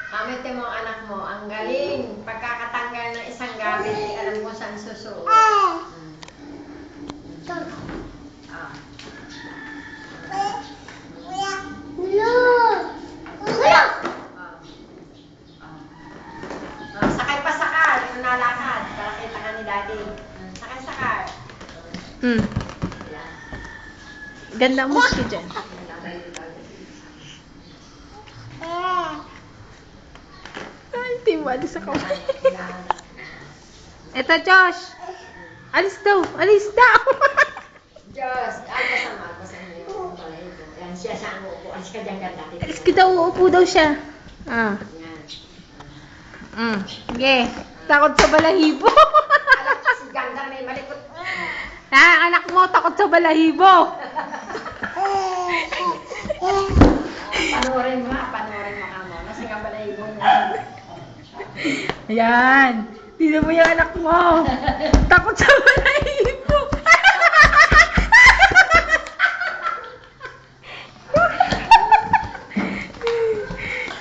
Kamitin mo ang anak mo. Ang galing. Pagkakatanggal ng isang gamit, alam mo saan susuot. Sakay pa sakal. Yung nalakad. Para kita ka ni daddy. Sakay sakal. Ganda mo si dyan. Ay, timad sa kamay. Eto, Josh. Alis daw. Alis daw. Diyos. Alpasan mo yung balahibo. Yan siya ang uupo. Alis ka dyan ganda. Alis ka daw. Uupo daw siya. Yan. Sige. Takot sa balahibo. Si ganda may malikot. Ha, anak mo, takot sa balahibo. Panoorin mo ka mo. Nasa nga balahibo mo. Ayan. Tignan mo yung anak mo. Takot sa balahibo.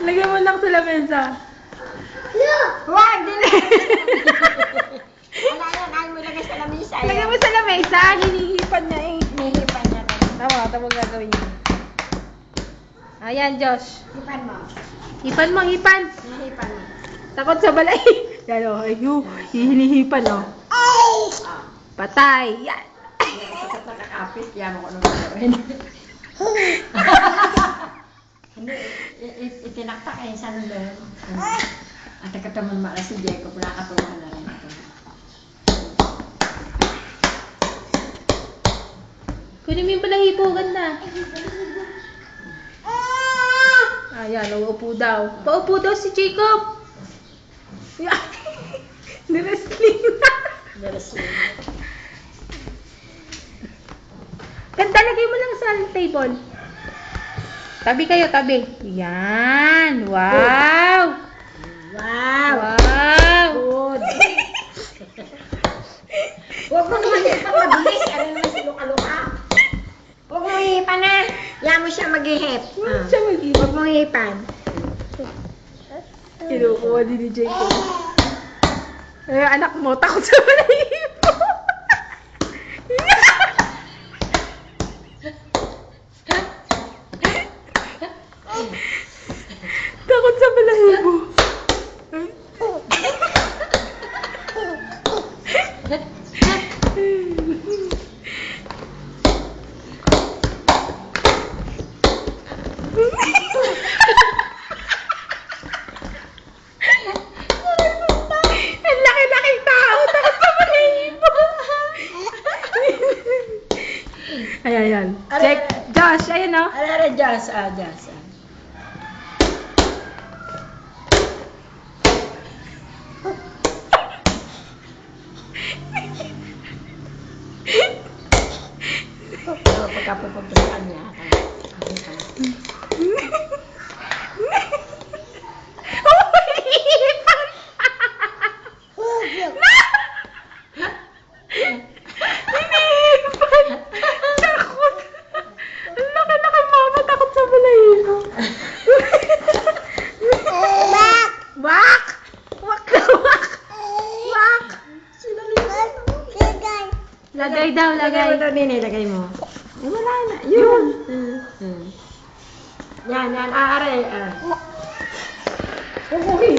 Lagyan mo lang sa lamesa. Huwag din. Ayaw mo lagay sa lamisa. Lagyan mo sa lamesa. Hinihipan niya eh. Hinihipan niya. Tama gagawin niya. Ayan, Josh. Hipan mo. Hipan mo, hipan. Hinihipan mo. Takot sa balay. Yan o, ayun. Hinihipan o. Patay. Yan. Kapag nakakapit, yan mo kung anong gagawin. Hindi, itinaktak kayo sa nandun. At nagkataman mala si Jacob, nakatulungan na rin ito. Kunin mo yung balahibo, ganda. Ayan, uupo daw. Paupo daw si Jacob. Yan. Nirasling na. Ganda, lagay mo lang sa table. Tabi kayo, tabi. Yan. Wow. Wow! Wow. Good! Huwag mo naman hipan mabilis. Ano naman si Luka-Luka? Huwag mo hipan na. Yan mo siya mag-ihip. Huwag siya mag-ihip. Huwag mo hipan. Kinukuha din ni Jacob. Ay, anak mo, takot sa balahibo. Takot sa balahibo. Ang laki-laking tao, takot sa balahibo. Ayan. Check. Josh, ayan o. Ano, Diyos. Diyos. Pagkapupuntaan niya. Lagay daw, lagay. Lagay mo. Ay, wala na. Yun. Yan. Aare. Uy.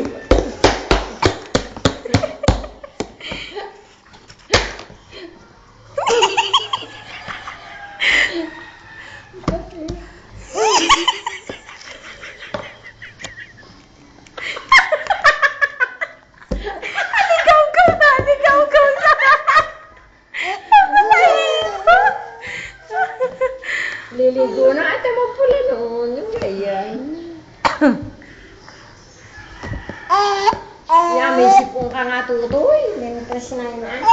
Liligo na ate mo pula noon. Yung ganyan. Yan, may sipong ka nga tutoy. May press na yun ah.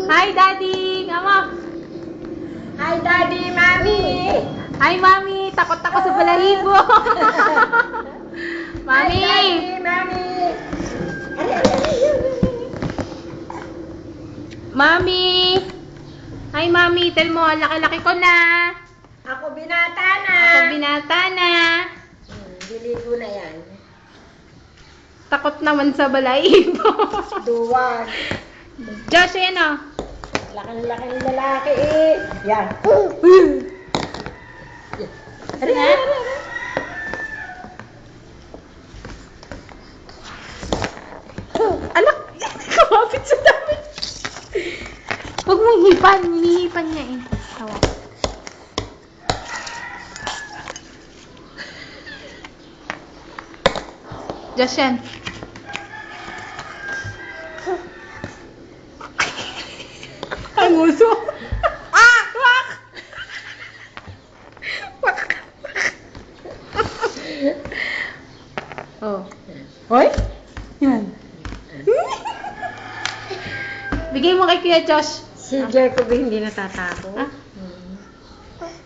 Hi, Daddy! Mama! Hi, Daddy, Mami! Hi, Mami! Takot ako sa balahibo! Mami! Hi, Daddy, Mami! Mami! Hi, Mami. Tell mo, laki-laki ko na. Ako binata na. Ako binata na. Diligo na yan. Takot naman sa balahibo. Duwag. Josh, ayan o. Laking lalaki eh. Yan. Ano nga? Anak! Kumapit sa damit. Huwag mong hipan. Hinihipan niya eh. Tawa. Josh, yan. Ang uso. Ah! Wak! Wak! Oh. Hoy? Yan. Bigay mo kay Kuya Josh. Si Jacob hindi natatakot. Ah?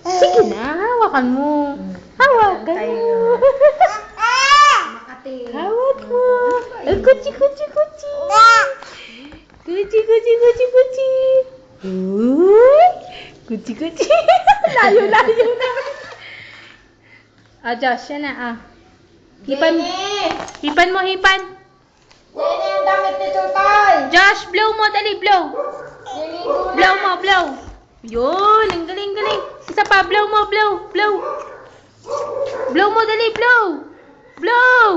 Sige na, hawakan mo. Hawakan mo. Makati. Hawak mo. Ay, kuchi, kuchi, kuchi. Kuchi, kuchi, kuchi, kuchi. Uy! Kuchi, kuchi. Layo, layo na. Ah, Josh, yan na, ah. Hipan. Hipan mo, hipan. Yan yung damit ni Tutoy. Josh, blow mo, dali, blow. Niligo na. Blow mo, blow. Yun, ang galing, galing. Isa pa, blow mo, blow, blow. Blow mo, dali, blow. Blow.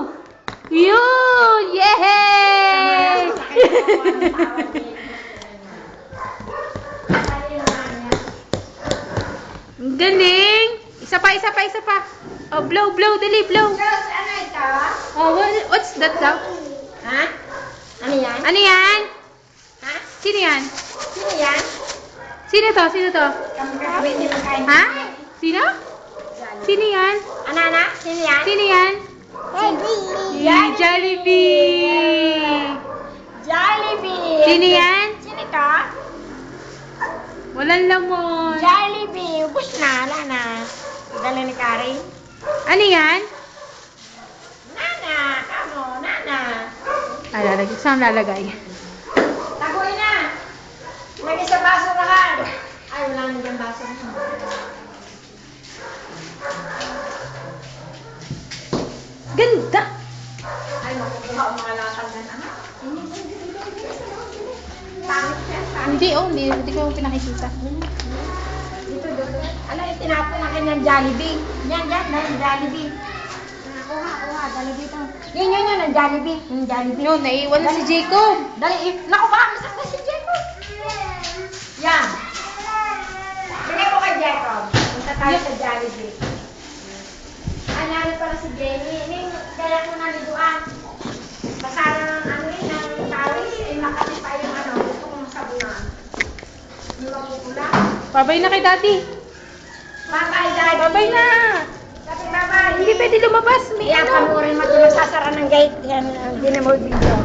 Yun, yay! Ang galing. Isa pa, isa pa, isa pa. Oh, blow, blow, dali, blow. Diyos, ano ito? Oh, what's that daw? Ha? Ano yan? Ano yan? Ha? Sino yan? Sino yan? Sino to? Sino to? Kami hindi makain. Ha? Sino? Sino yan? Ano, ano? Sino yan? Sino yan? Yan. Jollibee! Jollibee. Sino yan? Sino ito? Walang lamon. Jollibee. Ubus na. Wala na. Dala ni Karen. Ano yan? Nana. Kamo. Nana. Ah, lalagay. Saan lalagay? Taguin na. Lagi sa basurahan. Ay, wala na dyan basurahan. Ganda! Ay, makukuha ang mga latag na anak. Pangit yan. Hindi, oh. Hindi ko pinakikita. Dito. Ala, tinapon na kanyang Jollibee. Yan, dahil Jollibee. Kuha, dali dito. Yun, ang Jollibee. Yung Jollibee. No, naiwan na si Jacob. Dali, naku, baka masakit na si Jacob. Yan. Bigay ko kay Jacob. Punta tayo sa Jollibee. Anyari pala si Jenny. Ning, kaya ko naliduan. Basara ng ano yun, ng tawis. Makati pa yung ano, gusto kong sabunan. Yung mapupula. Babay na kay daddy. Bye-bye, Daddy. Babay na. Sabi, bye-bye. Hindi pwede lumabas. May Yan, ano. panurin mo ito. Nagsasara ng gate. Yan, hindi na mo video.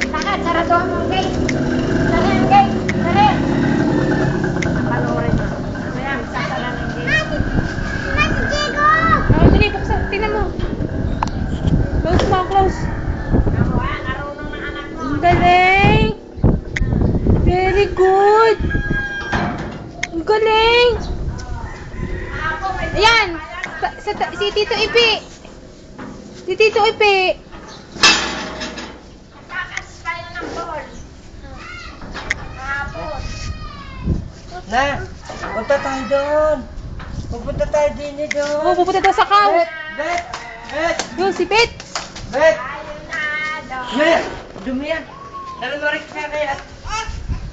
Takad, sarado mo ang gate. Dali ang gate. Dali. Panurin mo. Ayan, nagsasara ng gate. Oh, dali, buksan. Tingnan mo. Close mo, close. Ako, ayan, narunong ng anak mo. Ang galing. Very good. Ang galing. Ako, may Ayan. Si Tito Ipi. Si Tito Ipi. Takas kayo ng ball. Tapos. Na, punta tayo doon. Pupunta tayo din doon. Oh, pupunta daw sa cow. Bet! Bet! Yun, si Bet. Bet! Ayun na, doon. Bet! Dumi yan. Dala mo rin kaya kaya.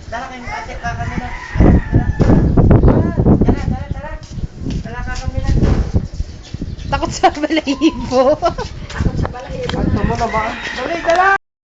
Dala kayo ate kakami na. Dala. Dala kakami na. Takot sa balahibo. Takot sa balahibo Ano na. mo na ba? Dali, dala!